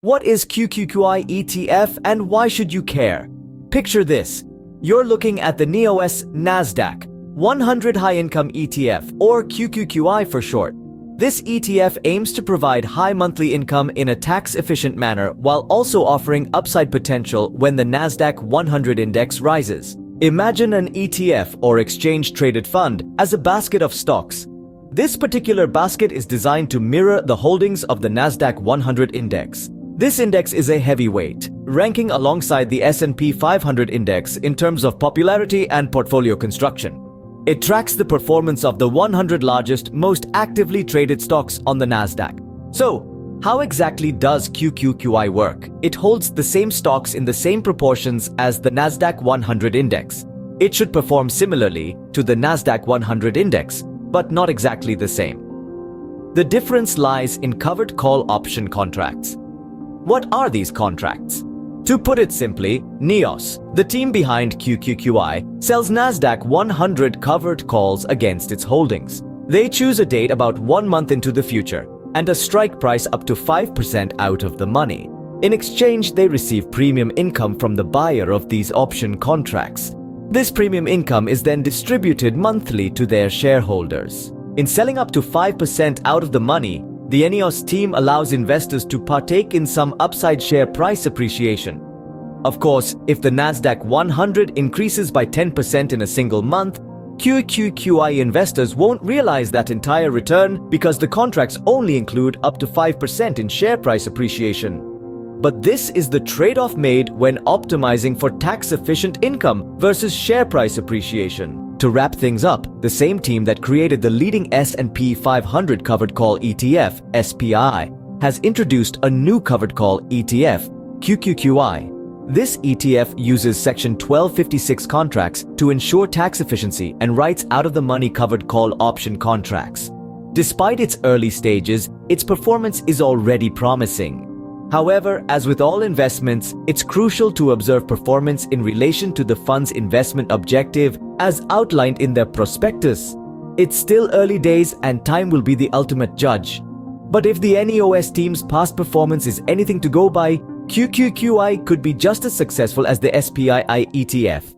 What is QQQI ETF and why should you care? Picture this. You're looking at the NEOS Nasdaq 100 High Income ETF, or QQQI for short. This ETF aims to provide high monthly income in a tax-efficient manner while also offering upside potential when the Nasdaq 100 index rises. Imagine an ETF, or exchange-traded fund, as a basket of stocks. This particular basket is designed to mirror the holdings of the Nasdaq 100 index. This index is a heavyweight, ranking alongside the S&P 500 index in terms of popularity and portfolio construction. It tracks the performance of the 100 largest, most actively traded stocks on the Nasdaq. So, how exactly does QQQI work? It holds the same stocks in the same proportions as the Nasdaq 100 index. It should perform similarly to the Nasdaq 100 index, but not exactly the same. The difference lies in covered call option contracts. What are these contracts? To put it simply, NEOS, the team behind QQQI, sells Nasdaq 100 covered calls against its holdings. They choose a date about 1 month into the future and a strike price up to 5% out of the money. In exchange, they receive premium income from the buyer of these option contracts. This premium income is then distributed monthly to their shareholders. In selling up to 5% out of the money, the NEOS team allows investors to partake in some upside share price appreciation. Of course, if the Nasdaq 100 increases by 10% in a single month, QQQI investors won't realize that entire return because the contracts only include up to 5% in share price appreciation. But this is the trade-off made when optimizing for tax-efficient income versus share price appreciation. To wrap things up, the same team that created the leading S&P 500 covered call ETF, SPI, has introduced a new covered call ETF, QQQI. This ETF uses Section 1256 contracts to ensure tax efficiency and writes out-of-the-money covered call option contracts. Despite its early stages, its performance is already promising. However, as with all investments, it's crucial to observe performance in relation to the fund's investment objective as outlined in their prospectus. It's still early days and time will be the ultimate judge. But if the NEOS team's past performance is anything to go by, QQQI could be just as successful as the SPI ETF.